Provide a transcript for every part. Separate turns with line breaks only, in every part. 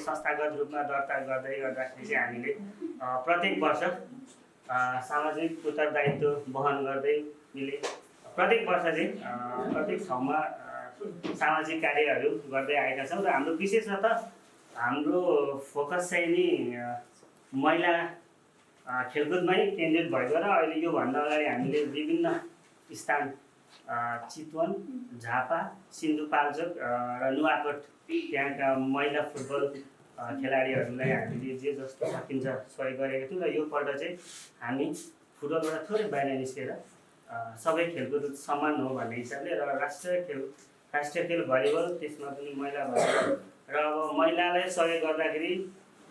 संस्थागत रूपमा दर्ता गर्दै गर्दाखेरि चाहिँ हामीले प्रत्येक वर्ष सामाजिक उत्तरदायित्व वहन गर्दै मिले प्रत्येक वर्ष चाहिँ प्रत्येक ठाउँमा सामाजिक कार्यहरू गर्दै आएका छौँ र हाम्रो विशेषतः हाम्रो फोकस चाहिँ नि महिला खेलकुदमै केन्द्रित भएको र अहिले योभन्दा अगाडि हामीले विभिन्न स्थान चितवन, झापा, सिन्धुपाल्चोक र नुवाकोट त्यहाँका महिला फुटबल खेलाडीहरूलाई हामीले जे जस्तो सकिन्छ सहयोग गरेका थियौँ र योपल्ट चाहिँ हामी फुटबलबाट थोरै बाहिर निस्केर सबै खेलकुद समान हो भन्ने हिसाबले र राष्ट्रिय खेल भलिबल त्यसमा पनि महिला भलिबल र अब महिलालाई सहयोग गर्दाखेरि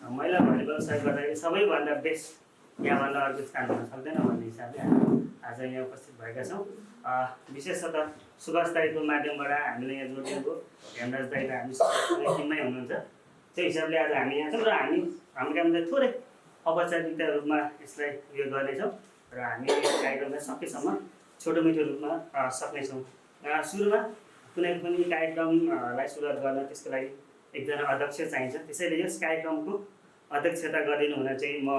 महिला भलिबल सहयोग गर्दाखेरि सबैभन्दा बेस्ट यहाँभन्दा अर्को स्थान हुन सक्दैन भन्ने हिसाबले हामी आज यहाँ उपस्थित भएका छौँ। विशेषतः सुभाष दाईको माध्यमबाट हामीले यहाँ जोडिएको हेमराज दाई र हामी टिममै हुनुहुन्छ त्यो हिसाबले आज हामी यहाँ छौँ र हाम्रो कामलाई थोरै औपचारिकता रूपमा यसलाई उयो गर्नेछौँ र हामी कार्यक्रमलाई सकेसम्म छोटो मिठो रूपमा सक्नेछौँ। सुरुमा कुनै पनि कार्यक्रमलाई सुरुवात गर्न त्यसको लागि एकजना अध्यक्ष चाहिन्छ, त्यसैले यस कार्यक्रमको अध्यक्षता गरिदिनु हुन चाहिँ म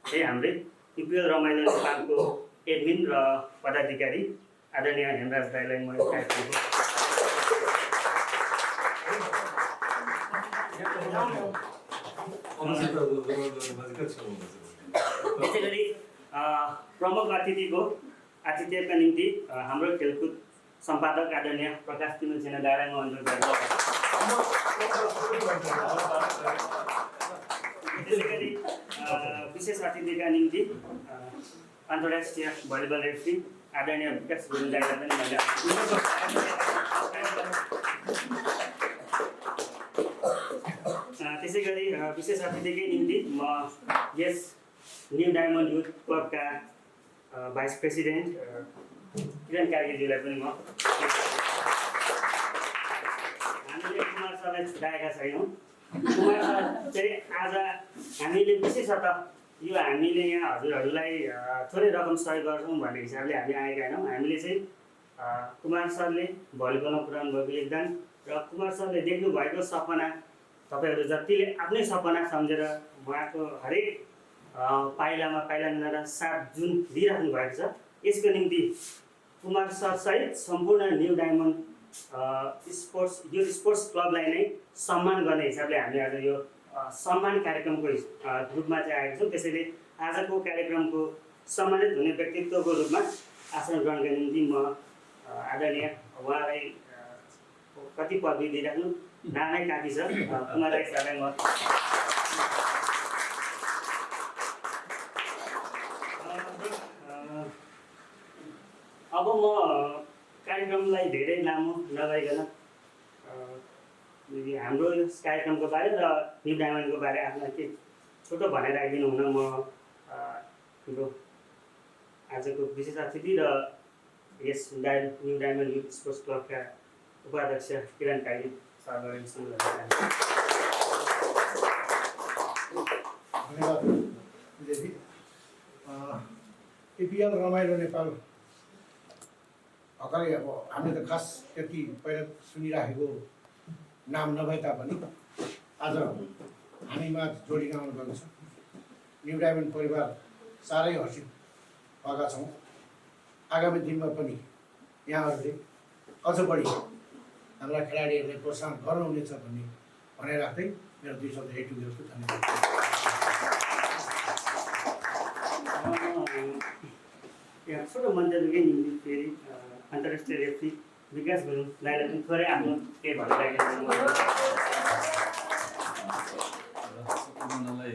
चाहिँ हाम्रै इपिएल रमाइलो नेपालको एडमिन र पदाधिकारी आदरणीय हेमराज दाईलाई म कार्यक्रमको त्यसै गरी प्रमुख आतिथ्यका निम्ति हाम्रो खेलकुद सम्पादक आदरणीय प्रकाश तिमल सेना दाईलाई म अनुरोध गर्छु। त्यसै गरी विशेष अतिथिका निम्ति अन्तर्राष्ट्रिय भलिबल रेफ्री आदरणीय विकास गुरुङ दाईलाई पनि मैले त्यसै गरी विशेष अतिथिकै निम्ति म यस न्यू डायमन्ड युथ क्लबका भाइस प्रेसिडेन्ट किरण कार्कीज्यूलाई पनि म हामीले कुमार सरलाई छुट्याएका छैनौँ। कुमार सर चाहिँ आज हामीले विशेषतः यो हामीले यहाँ हजुरहरूलाई थोरै रकम सहयोग गर्छौँ भन्ने हिसाबले हामी आएका होइनौँ। हामीले चाहिँ कुमार सरले भलिबलमा पुऱ्याउनु भएको योगदान र कुमार सरले देख्नु भएको सपना तपाईँहरू जतिले आफ्नै सपना सम्झेर उहाँको हरेक पाइलामा पाइला मिलाएर 7 जुन दिइराख्नु भएको छ, यसको निम्ति कुमार सर सहित सम्पूर्ण न्यू डायमन्ड स्पोर्ट्स क्लबलाई नै सम्मान गर्ने हिसाबले हामी आज यो सम्मान कार्यक्रमको रूपमा चाहिँ आएका छौँ। त्यसैले आजको कार्यक्रमको सम्मानित हुने व्यक्तित्वको रूपमा आसन ग्रहणका निम्ति म आदरणीय उहाँलाई कति पदवी दिइराख्नु नामै काफी छ। कुमार राई सरलाई म अब म कार्यक्रमलाई धेरै लामो नगरिकन हाम्रो यस कार्यक्रमको बारे र न्यू डायमन्डको बारे आफ्ना के छोटो भनेर राखिदिनु हुन म हाम्रो आजको विशेष अतिथि र यस न्यू डायमन्ड युथ स्पोर्ट्स क्लबका उपाध्यक्ष किरण कार्की सरलाई सुन्न चाहन्छु।
धन्यवाद विजयजी। इपिएल रमाइलो नेपाल भर्खरै अब हामीले त खास त्यति पहिला सुनिराखेको नाम नभए तापनि आज हामीमा जोडिन आउनुभएको छ। न्यू डायमन्ड परिवार साह्रै हर्षित भएका छौँ। आगामी दिनमा पनि यहाँहरूले अझ बढी हाम्रा खेलाडीहरूलाई प्रोत्साहन गर्नुहुनेछ भन्ने भनाइराख्दै मेरो 2 शब्द यही टुङ्ग्याउँछु। धन्यवाद।
यहाँ छोटो मन्तव्यकै निम्ति फेरि अन्तर्राष्ट्रिय रेफ्री विकास गुरुङ दाइलाई पनि थोरै आफ्नो केही
सबैजनालाई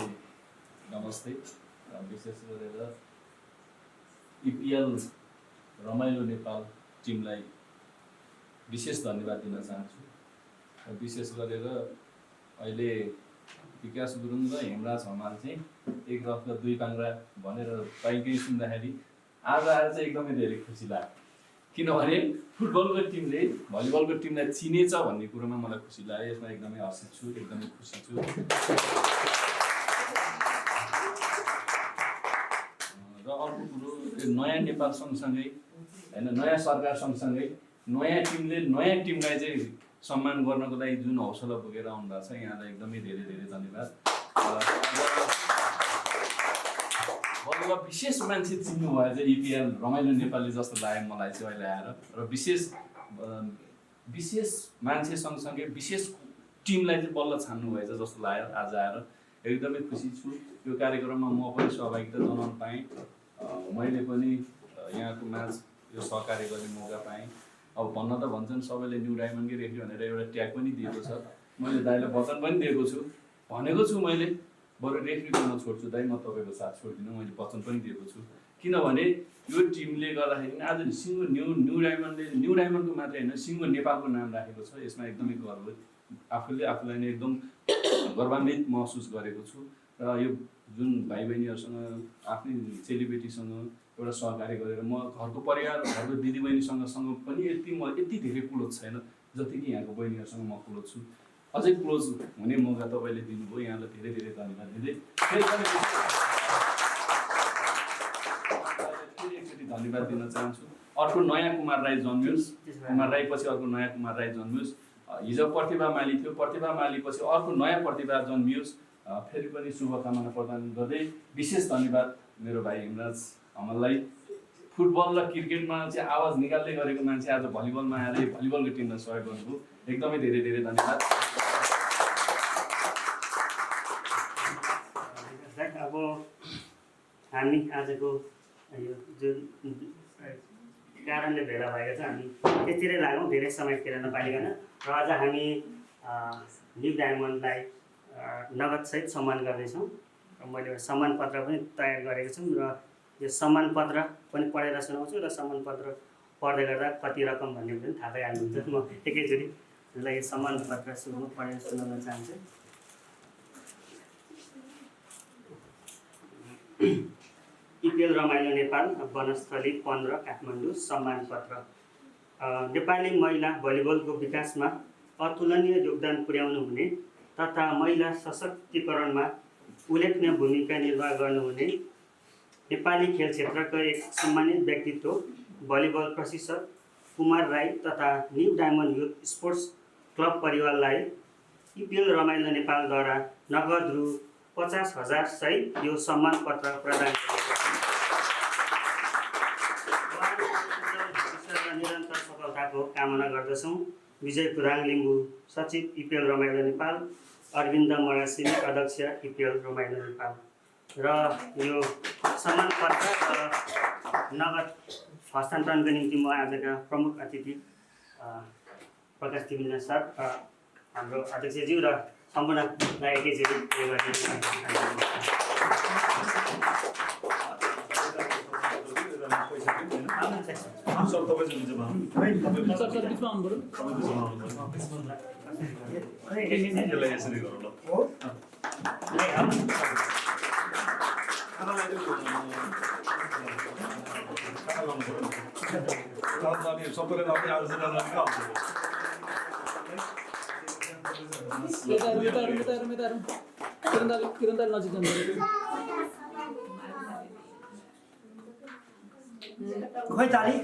नमस्ते। विशेष गरेर इपिएल रमाइलो नेपाल टिमलाई विशेष धन्यवाद दिन चाहन्छु। विशेष गरेर अहिले विकास गुरुङ र हेमराज हमाल चाहिँ एक रथका 2 पाङ्ग्रा भनेर पाइकै सुन्दाखेरि आज आएर चाहिँ एकदमै धेरै खुसी लाग्यो, किनभने फुटबलको टिमले भलिबलको टिमलाई चिनेछ भन्ने कुरोमा मलाई खुसी लाग्यो। यसमा एकदमै हर्षित छु, एकदमै खुसी छु। र अर्को कुरो नयाँ नेपाल सँगसँगै होइन, नयाँ सरकार सँगसँगै नयाँ टिमले नयाँ टिमलाई चाहिँ सम्मान गर्नको लागि जुन हौसला बोकेर आउनुभएको छ यहाँलाई एकदमै धेरै धेरै धन्यवाद। बल्ल विशेष मान्छे चिन्नु भएछ इपिएल रमाइलो नेपाली जस्तो लाग्यो मलाई चाहिँ अहिले आएर, र विशेष मान्छे सँगसँगै विशेष टिमलाई चाहिँ बल्ल छान्नु भएछ जस्तो लाग्यो आज आएर। एकदमै खुसी छु। यो कार्यक्रममा म पनि सहभागिता जनाउन पाएँ। मैले पनि यहाँको माझ यो सहकार्य गर्ने मौका पाएँ। अब भन्न त भन्छन् सबैले न्यू डायमन्डकै रेफ्री भनेर एउटा ट्याग पनि दिएको छ। मैले दाइलाई वचन पनि दिएको छु, भनेको छु मैले बरु रेफ्री गर्न छोड्छु दाइ, म तपाईँको साथ छोड्दिनँ, मैले वचन पनि दिएको छु। किनभने यो टिमले गर्दाखेरि आज सिङ्गो न्यू डायमन्डको मात्रै होइन सिङ्गो नेपालको नाम राखेको छ। यसमा एकदमै गर्व, आफूलाई नै एकदम गर्वान्वित महसुस गरेको छु। र यो जुन भाइ बहिनीहरूसँग आफ्नै चेलीबेटीसँग एउटा सहकार्य गरेर म घरको परिवार घरको दिदीबहिनीसँग पनि यति धेरै क्लोज छैन जति कि यहाँको बहिनीहरूसँग म क्लोज छु। अझै क्लोज हुने मौका तपाईँले दिनुभयो, यहाँलाई धेरै धेरै धन्यवाद दिँदै फेरि एकचोटि धन्यवाद दिन चाहन्छु। अर्को नयाँ कुमार राई जन्मियोस्, कुमार राई पछि अर्को नयाँ कुमार राई जन्मियोस्। हिजो प्रतिभा माली थियो, प्रतिभा माली पछि अर्को नयाँ प्रतिभा जन्मियोस्। फेरि पनि शुभकामना प्रदान गर्दै विशेष धन्यवाद मेरो भाइ हेमराज हमाललाई। फुटबल र क्रिकेटमा चाहिँ आवाज निकाल्दै गरेको मान्छे आज भलिबलमा आएर भलिबलको टिमलाई सहयोग गर्नुभयो, एकदमै धेरै धेरै धन्यवाद।
अब हामी आजको यो जुन कारणले भेला भएको छ हामी त्यतिरै लाग्यौँ, धेरै समय खेर नपाइकन। र आज हामी न्यू डायमन्डलाई नगदसहित सम्मान गर्दैछौँ। मैले एउटा सम्मान पत्र पनि तयार गरेको छु र यो सम्मान पत्र पनि पढेर सुनाउँछु र सम्मान पत्र पढ्दै गर्दा कति रकम भन्ने पनि थाहा पाइहाल्नुहुन्छ। म एकैचोटि यसलाई सम्मान पत्र सुरुमा पढेर सुनाउन चाहन्छु। इपिएल रमाइलो नेपाल वनस्थली 15 काठमाडौँ सम्मान पत्र। नेपाली महिला भलिबलको विकासमा अतुलनीय योगदान पुर्याउनु हुने तथा महिला सशक्तिकरणमा उल्लेखनीय भूमिका निर्वाह गर्नुहुने नेपाली खेल क्षेत्रका एक सम्मानित व्यक्तित्व भलिबल प्रशिक्षक कुमार राई तथा new diamond youth sports club परिवारलाई इपिएल रमाइलो नेपालद्वारा नगद रु 50,000 सहित यो सम्मान पत्र प्रदान गरेको निरन्तर सफलताको कामना गर्दछौँ। विजय कुराङ लिम्बू सचिव इपिएल रमाइलो नेपाल, अरविन्द मरासिनी अध्यक्ष इपिएल रमाइलो नेपाल। र यो सम्मान पत्र र नगद हस्तान्तरणको निम्ति म आजका प्रमुख अतिथि प्रकाश तिमिना सर, हाम्रो अध्यक्षज्यू र सम्पूर्णलाई एकैचोटि उयो गरिदिनु।
खोइ ताली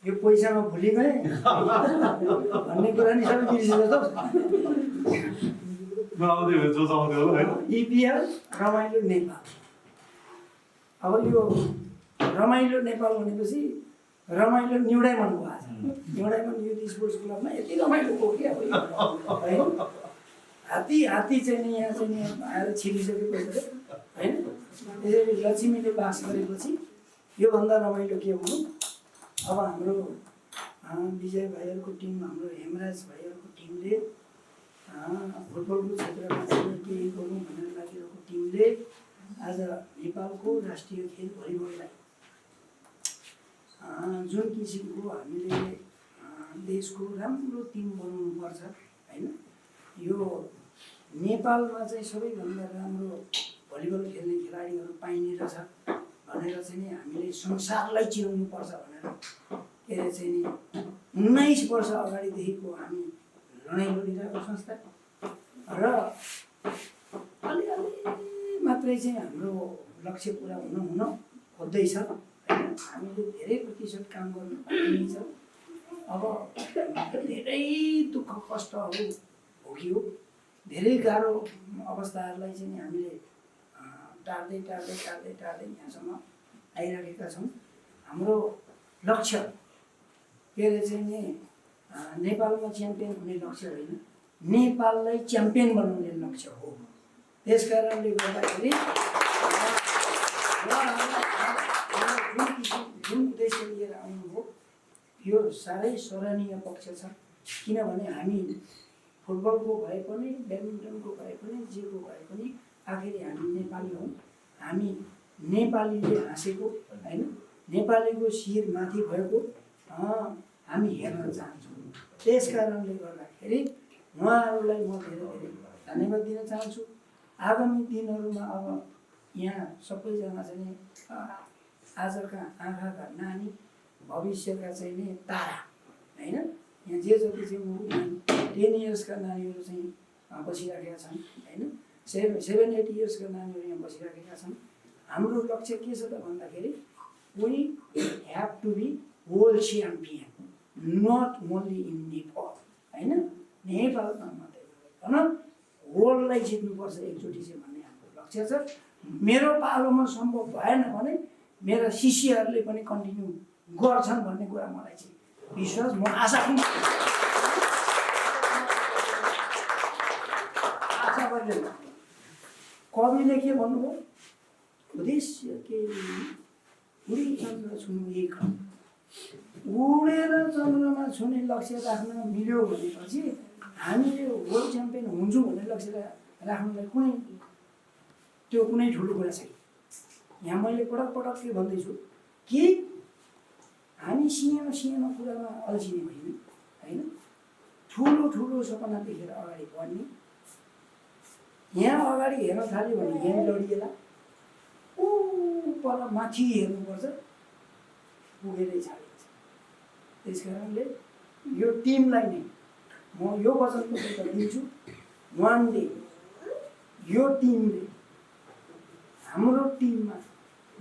यो पैसामा भुलिमै भन्ने कुरा नि सबै बिर्सिन्छ त। इपिएल रमाइलो नेपाल, अब यो रमाइलो नेपाल भनेपछि रमाइलो न्यू डायमन्ड भयो। आज न्यू डायमन्ड युथ स्पोर्ट्स क्लबमा यति रमाइलो हो कि अब है हात्ती चाहिँ नि यहाँ चाहिँ नि आएर छिरिसकेपछि होइन त्यसरी लक्ष्मीले बास गरेपछि योभन्दा रमाइलो के हुनु। अब हाम्रो विजय भाइहरूको टिम, हाम्रो हेमराज भाइहरूको टिमले फुटबलको क्षेत्रमा चाहिँ केही गरौँ भनेर लागिरहेको टिमले आज नेपालको राष्ट्रिय खेल भलिबललाई जुन किसिमको हामीले देशको राम्रो टिम बनाउनुपर्छ होइन, यो नेपालमा चाहिँ सबैभन्दा राम्रो भलिबल खेल्ने खेलाडीहरू पाइने रहेछ भनेर चाहिँ नि हामीले संसारलाई चिनाउनुपर्छ भनेर के अरे चाहिँ नि 19 वर्ष अगाडिदेखिको हामी लडाइँ लडिरहेको संस्था र अलिअलि मात्रै चाहिँ हाम्रो लक्ष्य पुरा हुन खोज्दैछ होइन। हामीले धेरै प्रतिशत काम गर्नु बाँकी छ। अब धेरै दुःख कष्टहरू भोग्यो, धेरै गाह्रो अवस्थाहरूलाई चाहिँ हामीले टार्दै यहाँसम्म आइराखेका छौँ। हाम्रो लक्ष्य के अरे चाहिँ नि नेपालमा च्याम्पियन हुने लक्ष्य होइन, नेपाललाई च्याम्पियन बनाउने लक्ष्य हो। त्यस कारणले गर्दाखेरि जुन उद्देश्य लिएर आउनुभयो यो साह्रै सराहनीय पक्ष छ। किनभने हामी फुटबलको भए पनि, ब्याडमिन्टनको भए पनि, जेको भए पनि आखिर हामी नेपाली हौँ। हामी नेपालीले हाँसेको होइन, नेपालीको शिर माथि भएको हामी हेर्न चाहन्छौँ। त्यस कारणले गर्दाखेरि उहाँहरूलाई म धेरै धेरै धन्यवाद दिन चाहन्छु। आगामी दिनहरूमा अब यहाँ सबैजना चाहिँ आजका आँखाका नानी, भविष्यका चाहिँ नि तारा होइन। यहाँ जे जति चाहिँ 10 इयर्सका नानीहरू चाहिँ बसिराखेका छन् होइन, 7-8 इयर्सका नानीहरू यहाँ बसिराखेका छन्। हाम्रो लक्ष्य के छ त भन्दाखेरि we have to be world champion, not only in Nepal होइन, नेपालमा मात्रै भन वर्ल्डलाई जित्नुपर्छ एकचोटि चाहिँ भन्ने हाम्रो लक्ष्य छ। मेरो पालोमा सम्भव भएन भने मेरा शिष्यहरूले पनि कन्टिन्यू गर्छन् भन्ने कुरा मलाई चाहिँ विश्वास, म आशा गरेर। कविले के भन्नुभयो, उद्देश्य के उडी चन्द्र छुनु एक, उडेर चन्द्रमा छुने लक्ष्य राख्न मिल्यो भनेपछि हामीले वर्ल्ड च्याम्पियन हुन्छौँ भन्ने लक्ष्य राख्नुलाई कुनै ठुलो कुरा छैन। यहाँ मैले पटक के भन्दैछु कि हामी सानो कुरामा अल्झिने होइन होइन, ठुलो सपना देखेर अगाडि बढ्ने। यहाँ अगाडि हेर्न थाल्यो भने गेम लडिएला, पर माथि हेर्नुपर्छ, पुगेरै छाडिन्छ। त्यस कारणले यो टिमलाई नै म यो वचन दिन्छु, वान डे यो टिमले हाम्रो टिममा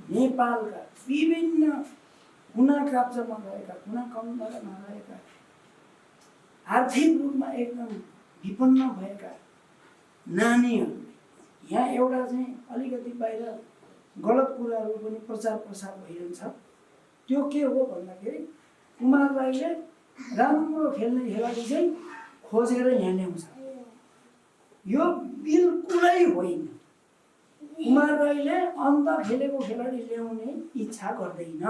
नेपालका विभिन्न कुना काप्चामा रहेका, कुना कन्दरमा रहेका, आर्थिक रूपमा एकदम विपन्न भएका नानीहरू यहाँ एउटा चाहिँ अलिकति बाहिर गलत कुराहरू पनि प्रचार प्रसार भइरहन्छ। त्यो के हो भन्दाखेरि कुमार राईले राम्रो खेल्ने खेलाडी चाहिँ खोजेर यहाँ ल्याउँछ, यो बिल्कुलै होइन। कुमार राईले अन्त खेलेको खेलाडी ल्याउने इच्छा गर्दैन।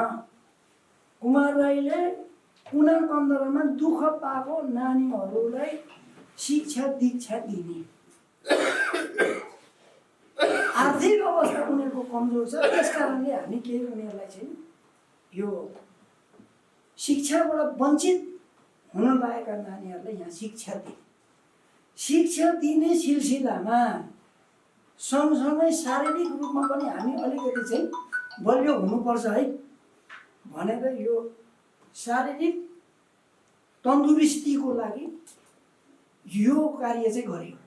कुमार राईले कुना कन्दरमा दुःख पाएको नानीहरूलाई शिक्षा दीक्षा दिने, आर्थिक अवस्था उनीहरूको कमजोर छ। त्यस कारणले हामी केही उनीहरूलाई चाहिँ यो शिक्षाबाट वञ्चित हुन लागेका नानीहरूलाई यहाँ शिक्षा दिने सिलसिलामा सँगसँगै शारीरिक रूपमा पनि हामी अलिकति चाहिँ बलियो हुनुपर्छ है भनेर यो शारीरिक तन्दुरुस्तीको लागि यो कार्य चाहिँ गरियो।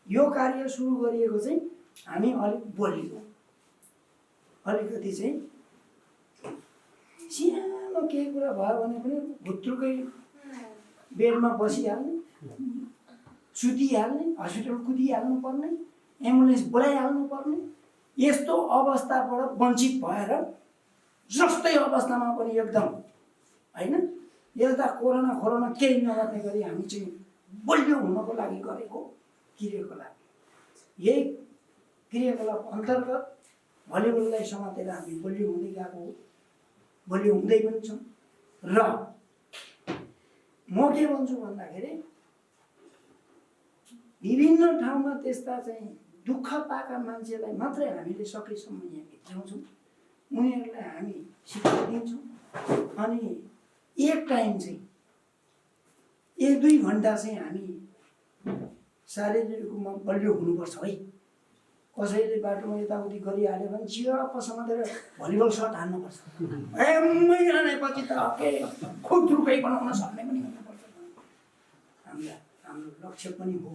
यो कार्य सुरु गरिएको चाहिँ हामी अलिक बलियो, अलिकति चाहिँ सानो केही कुरा भयो भने पनि भुत्रुकै बेडमा बसिहाल्ने, सुतिहाल्ने, हस्पिटल कुदिहाल्नु पर्ने, एम्बुलेन्स बोलाइहाल्नु पर्ने, यस्तो अवस्थाबाट वञ्चित भएर जस्तै अवस्थामा पनि एकदम होइन यता कोरोना केही नगर्ने गरी हामी चाहिँ बलियो हुनको लागि गरेको क्रियाकलाप। यही क्रियाकलाप अन्तर्गत भलिबललाई समातेर हामी बलियो हुँदै गएको हो, बलियो हुँदै पनि छौँ। र म के भन्छु भन्दाखेरि विभिन्न ठाउँमा त्यस्ता चाहिँ दुःख पाएका मान्छेलाई मात्रै हामीले सकेसम्म यहाँ भित्राउँछौँ, उनीहरूलाई हामी शिक्षा दिन्छौँ। अनि एक टाइम चाहिँ 1-2 घन्टा चाहिँ हामी शारीरिक रूपमा बलियो हुनुपर्छ है कसैले बाटोमा यताउति गरिहाल्यो भने चियाप समातेर भलिबल सर्ट हान्नुपर्छ। मैले हानेपछि त के खुद रुपै बनाउन सक्ने पनि हुनुपर्छ। हाम्रो लक्ष्य पनि हो।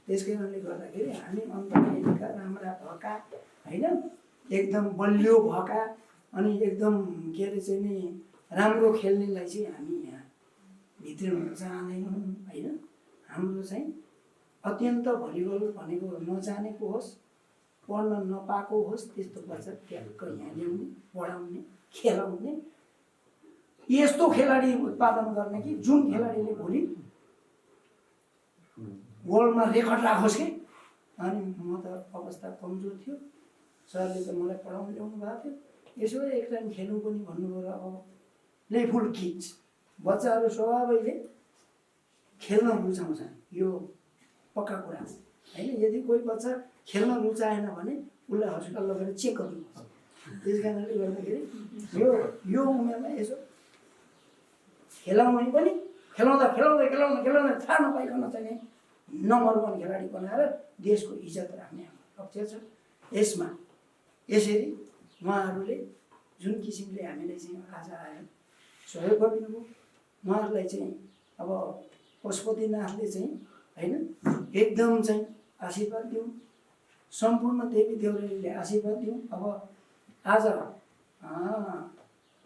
त्यस कारणले गर्दाखेरि हामी अन्तर्गतका राम्रा भएका होइन, एकदम बलियो भएका अनि एकदम के अरे चाहिँ नि राम्रो खेल्नेलाई चाहिँ हामी यहाँ भित्रिन चाहँदैनौँ होइन। हाम्रो चाहिँ अत्यन्त भलिबल भनेको नजानेको होस्, पढ्न नपाएको होस्, त्यस्तो बच्चा ट्याक्क यहाँ ल्याउने, पढाउने, खेलाउने, यस्तो खेलाडी उत्पादन गर्ने कि जुन खेलाडीले भोलि वर्ल्डमा रेकर्ड राखोस् कि। अनि म त अवस्था कमजोर थियो, सरले त मलाई पढाउनु ल्याउनु भएको थियो, यसो एक टाइम खेल्नु पनि भन्नुभयो र अब प्लेफुल किड्स बच्चाहरू स्वभावैले खेल्न रुचाउँछन्, यो पक्का कुरा होइन। यदि कोही बच्चा खेल्न रुचाएन भने उसलाई हस्पिटल लगेर चेक गर्नुपर्छ। त्यस कारणले गर्दाखेरि यो उमेरमा यसो खेलाउने पनि खेलाउँदा खेलाउँदै खेलाउँदै खेलाउँदै थाहा नपाइकन चाहिँ नम्बर 1 खेलाडी बनाएर देशको इज्जत राख्ने हाम्रो लक्ष्य छ। यसमा यसरी उहाँहरूले जुन किसिमले हामीले चाहिँ आज आएर सहयोग गरिदिनुभयो, उहाँहरूलाई चाहिँ अब पशुपतिनाथले चाहिँ होइन एकदम चाहिँ आशीर्वाद दिउँ, सम्पूर्ण देवी देउरालीले आशीर्वाद दिउँ। अब आज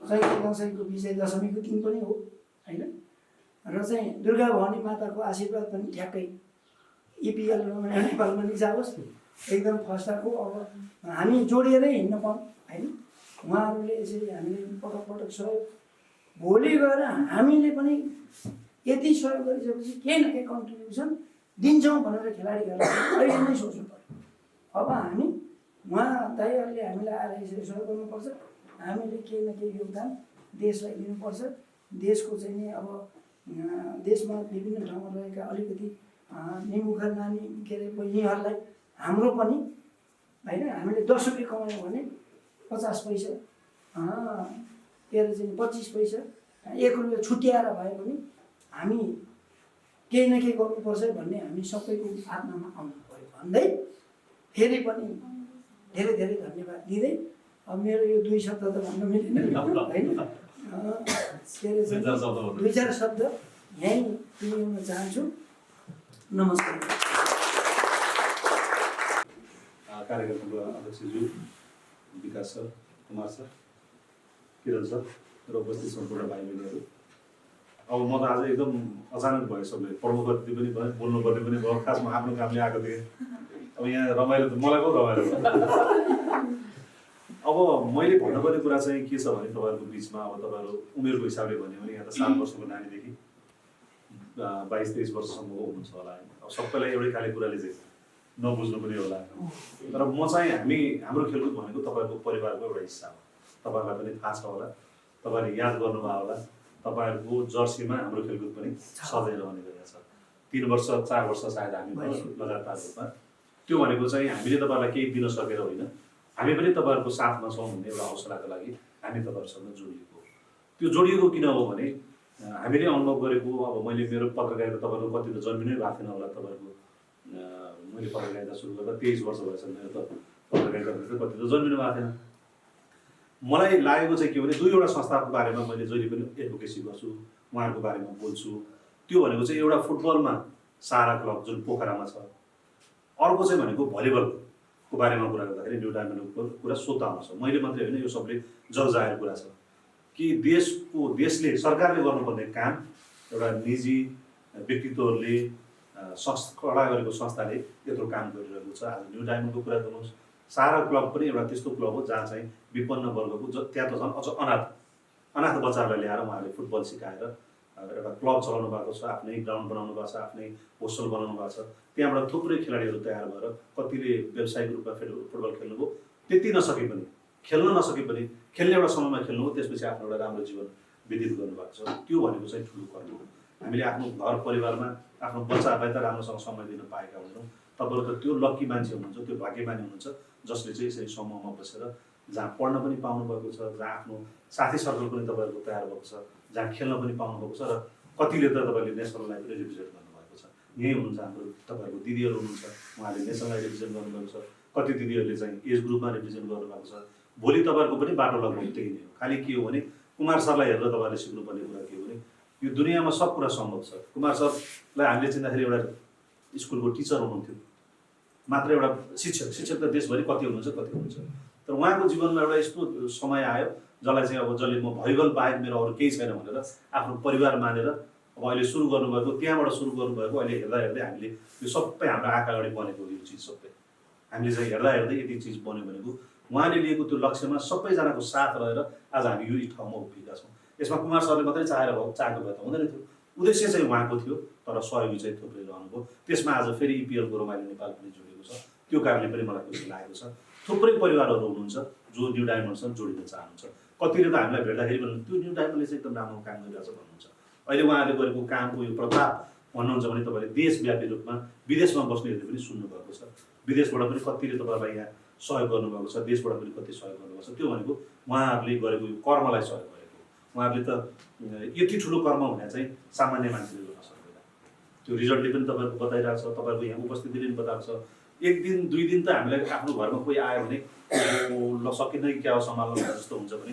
चैते दसैँको विजय दशमीको दिन पनि हो होइन, र चाहिँ दुर्गा भवानी माताको आशीर्वाद पनि ठ्याक्कै इपिएल नेपालमा नि जाओस्, एकदम फस्टाको। अब हामी जोडिएरै हिँड्न पाऊँ होइन। उहाँहरूले यसरी हामीले पटक पटक सहयोग, भोलि गएर हामीले पनि यति सहयोग गरिसकेपछि केही न केही कन्ट्रिब्युसन दिन्छौँ भनेर खेलाडीहरूलाई अहिले नै सोच्नु पर्यो। अब हामी उहाँ दाइहरूले हामीलाई आएर यसरी सहयोग गर्नुपर्छ, हामीले केही न केही योगदान देशलाई दिनुपर्छ। देशको चाहिँ नि अब देशमा विभिन्न ठाउँमा रहेका अलिकति निमुखा नानी के अरे बहिनीहरूलाई हाम्रो पनि होइन, हामीले 10 रुपियाँ कमायौँ भने 50 पैसा के अरे चाहिँ 25 पैसा 1 रुपियाँ छुट्याएर भए पनि हामी केही न केही गर्नुपर्छ भन्ने हामी सबैको आत्मामा आउनु पऱ्यो भन्दै फेरि पनि धेरै धेरै धन्यवाद दिँदै अब मेरो यो 2 शब्द त भन्न मिलेन होइन, के अरे 2-4 शब्द यहीँ टुङ्ग्याउन चाहन्छु। नमस्कार।
कार्यक्रमको अध्यक्षज्यू विकास सर, कुमार सर, किरण सर र उपस्थित सम्पूर्ण भाइ बहिनीहरू, अब म त आज एकदम अचानक भयो, सबले प्रमुख अतिथि पनि भयो, बोल्नुपर्ने पनि भयो, खासमा आफ्नो कामले आएको थिएँ। अब यहाँ रमाइलो त मलाई पो रमाइलो भयो। अब मैले भन्नुपर्ने कुरा चाहिँ के छ भने तपाईँहरूको बिचमा अब तपाईँहरू उमेरको हिसाबले भन्यो भने यहाँ त 7 वर्षको नानीदेखि 22-23 वर्षसम्मको हुनुहुन्छ होला होइन। अब सबैलाई एउटै खाले कुराले चाहिँ नबुझ्नु पनि होला, तर म चाहिँ हाम्रो खेलकुद भनेको तपाईँहरूको परिवारको एउटा हिस्सा हो। तपाईँहरूलाई पनि थाहा छ होला, तपाईँहरूले याद गर्नुभयो होला, तपाईँहरूको जर्सीमा हाम्रो खेलकुद पनि सधैँ रहने गरेको छ। 3 वर्ष 4 वर्ष सायद हामी लगातार रूपमा, त्यो भनेको चाहिँ हामीले तपाईँहरूलाई केही दिन सकेर होइन, हामी पनि तपाईँहरूको साथमा छौँ भन्ने एउटा हौसलाको लागि हामी तपाईँहरूसँग जोडिएको हो। त्यो जोडिएको किन हो भने हामीले अनुभव गरेको, अब मैले मेरो पत्रकारिता तपाईँको कति त जन्मिनै भएको थिएन होला, तपाईँहरूको मैले पत्रकारिता सुरु गर्दा 23 वर्ष भएछ मेरो त पत्रकारिता कति त जन्मिनु भएको थिएन। मलाई लागेको चाहिँ के भने 2वटा संस्थाको बारेमा मैले जहिले पनि एडभोकेसी गर्छु, उहाँहरूको बारेमा बोल्छु। त्यो भनेको चाहिँ एउटा फुटबलमा सारा क्लब जुन पोखरामा छ, अर्को चाहिँ भनेको भलिबलको बारेमा कुरा गर्दाखेरि न्यू डायमन्डको कुरा स्वतः आउँछ। मैले मात्रै होइन, यो सबले जगजाहेर कुरा छ कि देशले सरकारले गर्नुपर्ने काम एउटा निजी व्यक्तित्वहरूले खडा गरेको संस्थाले यत्रो काम गरिरहेको छ। आज न्यू डायमन्डको कुरा गर्नुहोस्, सारा क्लब पनि एउटा त्यस्तो क्लब हो जहाँ चाहिँ विपन्न वर्गको त्यहाँ त झन् अझ अनाथ बच्चाहरूलाई ल्याएर उहाँहरूले फुटबल सिकाएर एउटा क्लब चलाउनु भएको छ, आफ्नै ग्राउन्ड बनाउनु भएको छ, आफ्नै होस्टल बनाउनु भएको छ। त्यहाँबाट थुप्रै खेलाडीहरू तयार भएर कतिले व्यावसायिक रूपमा फुटबल खेल्नुभयो, त्यति नसके पनि खेल्न नसके पनि खेल्ने एउटा समयमा खेल्नुभयो, त्यसपछि आफ्नो एउटा राम्रो जीवन व्यतीत गर्नुभएको छ। त्यो भनेको चाहिँ ठुलो कर्म हो। हामीले आफ्नो घर परिवारमा आफ्नो बच्चाहरूलाई त राम्रोसँग समय दिन पाएका हुन्छौँ। तपाईँहरू त त्यो लक्की मान्छे हुनुहुन्छ, त्यो भाग्यमानी हुनुहुन्छ जसले चाहिँ यसरी समूहमा बसेर जहाँ पढ्न पनि पाउनुभएको छ, जहाँ आफ्नो साथी सर्कल पनि तपाईँहरूको तयार भएको छ, जहाँ खेल्न पनि पाउनुभएको छ, र कतिले त तपाईँले नेसनललाई पनि रिप्रेजेन्ट गर्नुभएको छ। यहीँ हुनुहुन्छ हाम्रो तपाईँहरूको दिदीहरू हुनुहुन्छ, उहाँले नेसनललाई रिप्रेजेन्ट गर्नुभएको छ, कति दिदीहरूले चाहिँ एज ग्रुपमा रिप्रेजेन्ट गर्नुभएको छ। भोलि तपाईँहरूको पनि बाटो लगभग त्यही नै हो। खालि के हो भने कुमार सरलाई हेरेर तपाईँहरूले सिक्नुपर्ने कुरा के हो भने यो दुनियाँमा सब कुरा सम्भव छ। कुमार सरलाई हामीले चिन्दाखेरि एउटा स्कुलको टिचर हुनुहुन्थ्यो, मात्र एउटा शिक्षक त देशभरि कति हुनुहुन्छ। तर उहाँको जीवनमा एउटा यस्तो समय आयो जसलाई चाहिँ अब जसले म भलिबल बाहेक मेरो अरू केही छैन भनेर आफ्नो परिवार मानेर अब अहिले सुरु गर्नुभएको, त्यहाँबाट सुरु गर्नुभएको। अहिले हेर्दा हेर्दै हामीले यो सबै हाम्रो आँखा अगाडि बनेको यो चिज सबै हामीले चाहिँ हेर्दा हेर्दै यति चिज बन्यो भनेको उहाँले लिएको त्यो लक्ष्यमा सबैजनाको साथ रहेर आज हामी यो ठाउँमा उभिएका छौँ। यसमा कुमार सरले मात्रै चाहेको भए त हुँदैन थियो। उद्देश्य चाहिँ उहाँको थियो, तर सहयोगी चाहिँ थुप्रै रहनुभयो। त्यसमा आज फेरि इपिएलको रमाइलो नेपाल पनि जोडिएको छ। त्यो कारणले पनि मलाई खुसी लागेको छ। थुप्रै परिवारहरू हुनुहुन्छ जो न्यू डायमन्डसँग जोडिन चाहनुहुन्छ। कतिले त हामीलाई भेट्दाखेरि भन्नुहुन्छ त्यो न्यू डायमन्डले चाहिँ एकदम राम्रो काम गरिरहेछ भन्नुहुन्छ। अहिले उहाँहरूले गरेको कामको यो प्रभाव भन्नुहुन्छ भने तपाईँले देशव्यापी रूपमा विदेशमा बस्नेहरूले पनि सुन्नुभएको छ। विदेशबाट पनि कतिले तपाईँलाई यहाँ सहयोग गर्नुभएको छ, देशबाट पनि कति सहयोग गर्नुभएको छ। त्यो भनेको उहाँहरूले गरेको यो कर्मलाई सहयोग गरेको। उहाँहरूले त यति ठुलो कर्म हुने चाहिँ सामान्य मान्छेले गर्न सक्दैन। त्यो रिजल्टले पनि तपाईँहरूको बताइरहेको छ, तपाईँहरूको यहाँ उपस्थितिले पनि बताएको छ। एक दिन दुई दिन त हामीलाई आफ्नो घरमा कोही आयो भने ल सकिँदै क्या हो सम्हाल्नु जस्तो हुन्छ भने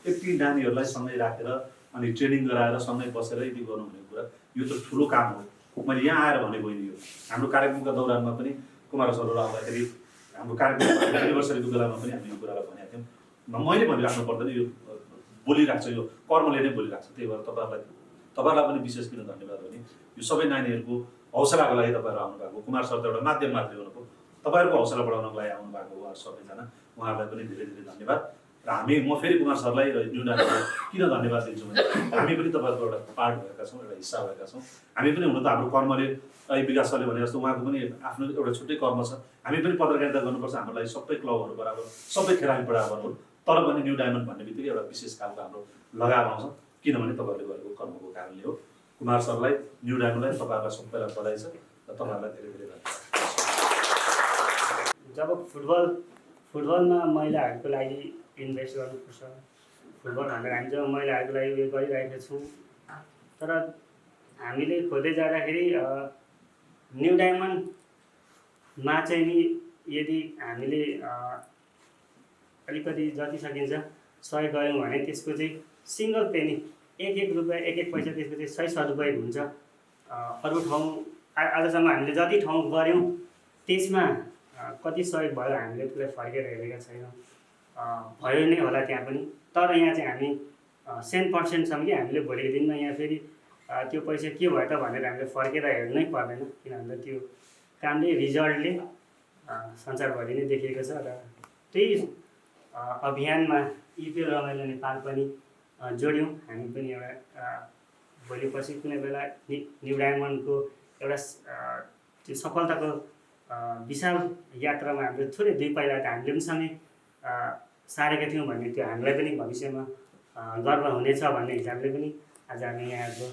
यति नानीहरूलाई सँगै राखेर अनि ट्रेनिङ गराएर सँगै बसेर यति गर्नु भन्ने कुरा यो त ठुलो काम हो। मैले यहाँ आएर भनेको होइन, यो हाम्रो कार्यक्रमका दौरानमा पनि कुमार सरहरू आउँदाखेरि हाम्रो कार्यक्रम एनिभर्सरीको बेलामा पनि हामी यो कुरालाई भनेका थियौँ। मैले भनिराख्नु पर्दैन, यो बोलिरहेको छ, यो कर्मले नै बोलिरहेको छ। त्यही भएर तपाईँहरूलाई पनि विशेष किन धन्यवाद भने यो सबै नानीहरूको हौसलाको लागि तपाईँहरू आउनुभएको। कुमार सर त एउटा माध्यम मात्रै हुनुभयो, तपाईँहरूको हौसला बढाउनको लागि आउनुभएको उहाँहरू सबैजना, उहाँहरूलाई पनि धेरै धेरै धन्यवाद। र म फेरि कुमार सरलाई र न्यू डायमन्डलाई किन धन्यवाद दिन्छु भने हामी पनि तपाईँहरूको एउटा पार्ट भएका छौँ, एउटा हिस्सा भएका छौँ। हामी पनि हुन त हाम्रो कर्मले विकास सरले भने जस्तो उहाँको पनि आफ्नो एउटा छुट्टै कर्म छ। हामी पनि पत्रकारिता गर्नुपर्छ, हाम्रो लागि सबै क्लबहरू बराबर, सबै खेलाडी बराबर हो। तर पनि न्यू डायमन्ड भन्ने बित्तिकै एउटा विशेष खालको हाम्रो लगाव आउँछ, किनभने तपाईँहरूले गरेको कर्मको कारणले हो। कुमार सरलाई, न्यू डायमन्डलाई, तपाईँहरूलाई सबैलाई बधाई छ र तपाईँहरूलाई धेरै धेरै धन्यवाद।
जब फुटबलमा महिलाहरूको लागि इन्भेस्ट गर्नुपर्छ, फुटबल भनेर हामी जब महिलाहरूको लागि उयो गरिरहेका छौँ, तर हामीले खोज्दै जाँदाखेरि न्यू डायमन्डमा चाहिँ नि यदि हामीले अलिकति जति सकिन्छ सहयोग गऱ्यौँ भने त्यसको चाहिँ सिङ्गल पेनी एक रुपियाँ एक पैसा त्यसको चाहिँ सही सदुपयोग हुन्छ। अरू ठाउँ आजसम्म हामीले जति ठाउँ गऱ्यौँ त्यसमा कति सहयोग भयो हामीले त्यसलाई फर्केर हेरेका छैनौँ। भयो नै होला त्यहाँ पनि, तर यहाँ चाहिँ हामी 100%सम्म कि हामीले भोलिको दिनमा यहाँ फेरि त्यो पैसा के भयो त भनेर हामीले फर्केर हेर्नै पर्दैन, किनभने त्यो कामले रिजल्टले संसारभरि नै देखिएको छ। र त्यही अभियानमा इपिएल रमाइलो नेपाल पनि जोड्यौँ। हामी पनि एउटा भोलि पछि कुनै बेला न्यू डायमन्डको एउटा त्यो सफलताको विशाल यात्रामा हामीले थोरै दुई पाइला त हामीले पनि सँगै सारेका थियौँ भन्ने त्यो हामीलाई पनि भविष्यमा गर्व हुनेछ भन्ने हिसाबले पनि आज हामी यहाँको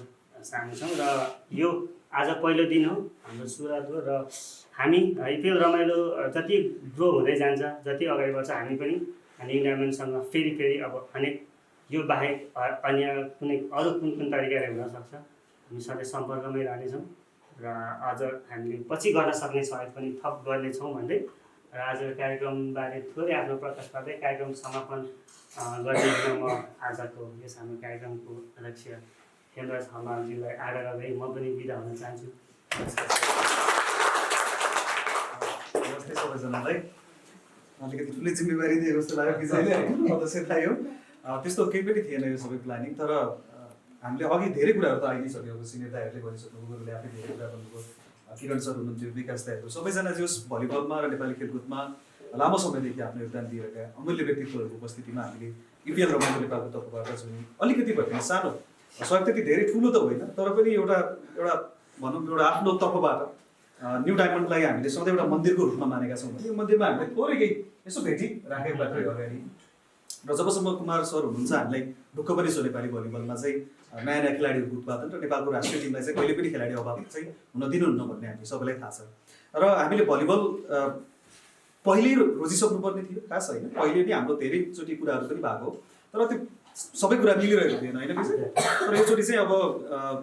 सामु छौँ। र यो आज पहिलो दिन हो हाम्रो सुरुवात हो, र हामी इपिएल रमाइलो जति ग्रो हुँदै जान्छ, जति अगाडि बढ्छ, हामी पनि न्यू डायमन्डसँग फेरि अब अनेक यो बाहेक अन्य कुनै अरू कुन तरिकाले हुनसक्छ हामी सधैँ सम्पर्कमै रहनेछौँ। र अझ हामीले पछि गर्न सक्ने सहयोग पनि थप गर्नेछौँ भन्दै र आजको कार्यक्रमबारे थोरै आफ्नो प्रकाश पार्दै कार्यक्रम समापन गर्ने म आजको यस हाम्रो कार्यक्रमको अध्यक्ष हेमराज हमालजीलाई आग्रह गर्दै म पनि बिदा हुन चाहन्छु।
नमस्ते सबैजनालाई। अलिकति ठुलै जिम्मेवारी दिएको जस्तो लाग्यो कि चाहिँ अध्यक्षलाई हो, त्यस्तो केही पनि थिएन यो सबै प्लानिङ। तर हामीले अघि धेरै कुराहरू त आइदिइसकेको, सिनियर दाइहरूले भनिसक्नुभयो, गुरुले आफै धेरै कुरा भन्नुभयो, किरण सर हुनुहुन्थ्यो, विकास दाइहरू, सबैजना जो भलिबलमा र नेपाली खेलकुदमा लामो समयदेखि आफ्नो योगदान दिएका अमूल्य व्यक्तित्वहरूको उपस्थितिमा हामीले इपिएल रमाइलो नेपालको तर्फबाट चाहिँ अलिकति भए पनि सानो सहयोग, त्यति धेरै ठुलो त होइन, तर पनि एउटा भनौँ एउटा आफ्नो तर्फबाट न्यू डायमन्डलाई हामीले सधैँ एउटा मन्दिरको रूपमा मानेका छौँ। यो मन्दिरमा हामीले थोरै केही यसो भेटी राखेको बाटै अगाडि, र जबसम्म कुमार सर हुनुहुन्छ हामीलाई ढुक्क पनि छ नेपाली भलिबलमा चाहिँ नयाँ नयाँ खेलाडीहरूको उत्पादन र नेपालको राष्ट्रिय टिमलाई चाहिँ कहिले पनि खेलाडी अभाव चाहिँ हुन दिनुहुन्न भन्ने हामी सबैलाई थाहा छ। र हामीले भलिबल पहिले रोजिसक्नुपर्ने थियो, खास होइन, पहिले नै हाम्रो धेरैचोटि कुराहरू पनि भएको, तर त्यो सबै कुरा मिलिरहेको थिएन होइन कि। तर योचोटि चाहिँ अब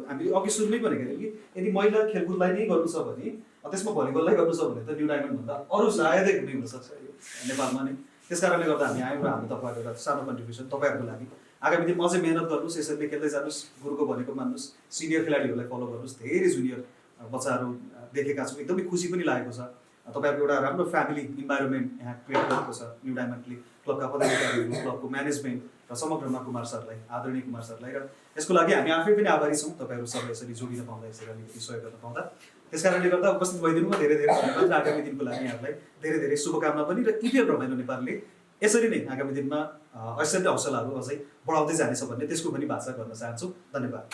हामी अघि सुरुमै भनेको थियौँ कि यदि महिला खेलकुदलाई नै गर्नु छ भने त्यसमा भलिबललाई गर्नु छ भने त न्यू डायमन्डभन्दा अरू सायदै हुने हुनसक्छ यो नेपालमा नै। त्यस कारणले गर्दा हामी आयौँ र हामी तपाईँहरूको एउटा सानो कन्ट्रिब्युसन तपाईँहरूको लागि आगामी दिनमा अझै मेहनत गर्नुहोस्, यसरी खेल्दै जानुहोस्, गुरुको भनेको मान्नुहोस्, सिनियर खेलाडीहरूलाई फलो गर्नुहोस्। धेरै जुनियर बच्चाहरू देखेका छौँ, एकदमै खुसी पनि लागेको छ। तपाईँहरूको एउटा राम्रो फ्यामिली इन्भाइरोमेन्ट यहाँ क्रिएट गरेको छ न्यू डायमन्डले। क्लबका पदाधिकारीहरू, क्लबको म्यानेजमेन्ट र समग्रमा कुमार सरलाई, आदरणीय कुमार सरलाई, र यसको लागि हामी आफै पनि आभारी छौँ तपाईँहरू सबै यसरी जोडिन पाउँदा, यसरी अलिकति सहयोग गर्न पाउँदा। त्यस कारणले गर्दा उपस्थित भइदिनुमा धेरै धेरै धन्यवाद र आगामी दिनको लागि यहाँहरूलाई धेरै धेरै शुभकामना पनि। र इपिएल रमाइलो नेपालले यसरी नै आगामी दिनमा ऐश्वर्य हौसलाहरू अझै बढाउँदै जानेछ भन्ने त्यसको पनि भाषा गर्न चाहन्छु। धन्यवाद।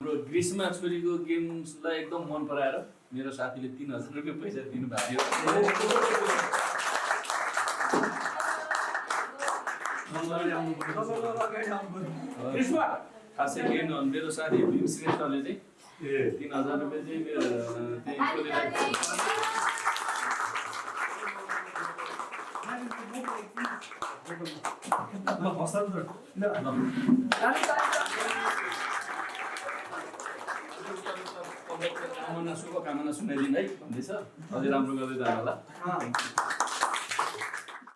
हाम्रो ग्रिसमा छोरीको गेम्सलाई एकदम मन पराएर मेरो साथीले 3000 रुपियाँ पैसा दिनुभएको थियो। खासै केही नभए मेरो साथी भीम श्रेष्ठले चाहिँ 3000 रुपियाँ चाहिँ मेरो त्यही छोरीलाई शुभकामना सुनाइदिनु है भन्दैछ। अझै राम्रो गर्दै जानु होला।